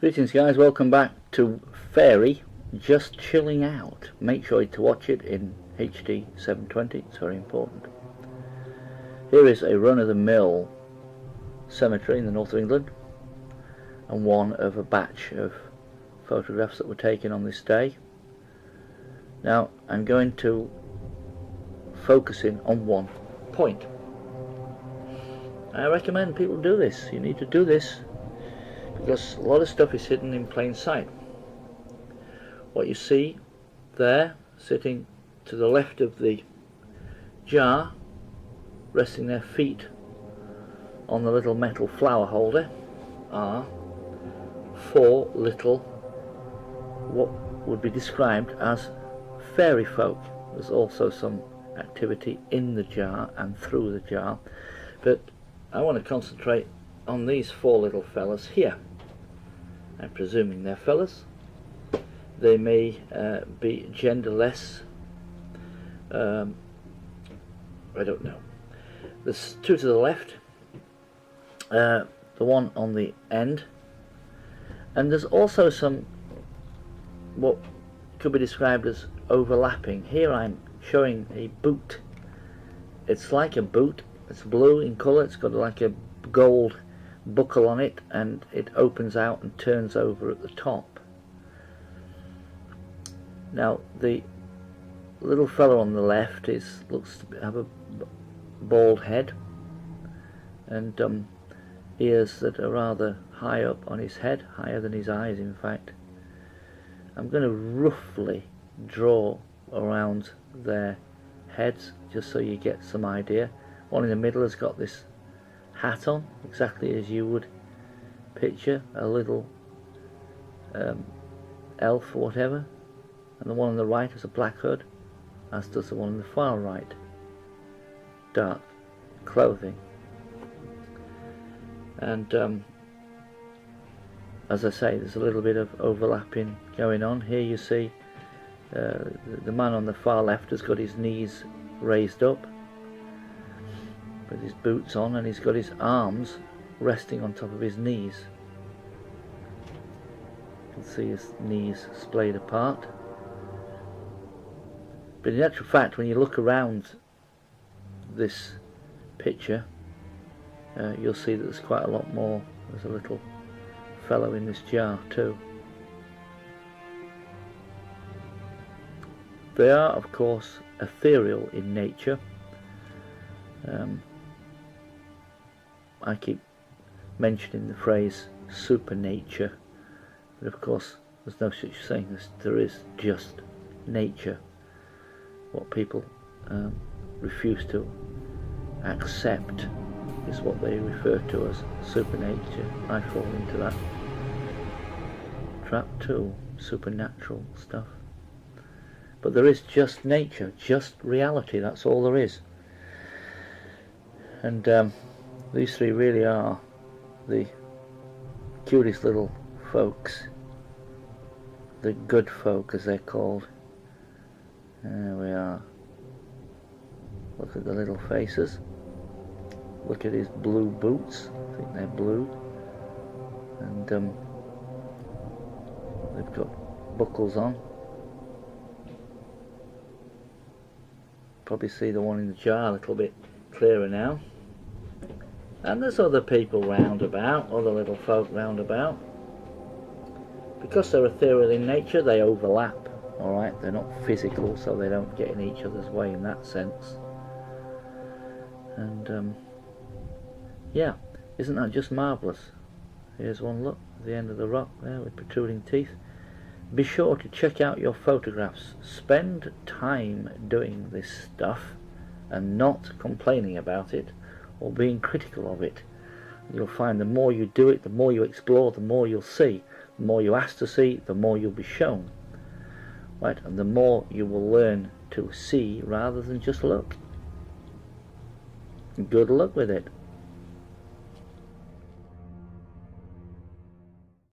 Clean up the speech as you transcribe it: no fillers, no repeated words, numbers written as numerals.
Greetings guys, welcome back to Faerie Just Chilling Out. Make sure to watch it in HD 720, it's very important. Here is a run-of-the-mill cemetery in the north of England, and one of a batch of photographs that were taken on this day. Now I'm going to focus in on one point. I recommend people do this. You need to do this because a lot of stuff is hidden in plain sight. What you see there, sitting to the left of the jar, resting their feet on the little metal flower holder, are four little, what would be described as fairy folk. There's also some activity in the jar and through the jar, but I want to concentrate on these four little fellas here. I'm presuming they're fellas. They may be genderless. I don't know. There's two to the left, the one on the end, and there's also some what could be described as overlapping. Here I'm showing a boot. It's like a boot. It's blue in colour. It's got like a gold buckle on it, and it opens out and turns over at the top. Now the little fellow on the left looks to have a bald head and ears that are rather high up on his head, higher than his eyes in fact. I'm going to roughly draw around their heads just so you get some idea. One in the middle has got this hat on, exactly as you would picture a little elf or whatever, and the one on the right has a black hood, as does the one on the far right. Dark clothing, and as I say, there's a little bit of overlapping going on. Here you see the man on the far left has got his knees raised up with his boots on, and he's got his arms resting on top of his knees. You can see his knees splayed apart. But in actual fact, when you look around this picture, you'll see that there's quite a lot more. There's a little fellow in this jar too. They are, of course, ethereal in nature. I keep mentioning the phrase supernature, but of course there's no such thing. There is just nature. What people refuse to accept is what they refer to as supernature. I fall into that trap too, supernatural stuff. But there is just nature, just reality, that's all there is. And these three really are the cutest little folks, the good folk as they're called. There we are. Look at the little faces. Look at his blue boots. I think they're blue. And they've got buckles on. Probably see the one in the jar a little bit clearer now. And there's other people round about, other little folk round about. Because they're ethereal in nature, they overlap. Alright, they're not physical, so they don't get in each other's way in that sense. And yeah, isn't that just marvellous? Here's one look at the end of the rock there with protruding teeth. Be sure to check out your photographs. Spend time doing this stuff and not complaining about it or being critical of it. You'll find the more you do it, the more you explore, the more you'll see. The more you ask to see, the more you'll be shown. Right, and the more you will learn to see rather than just look. Good luck with it.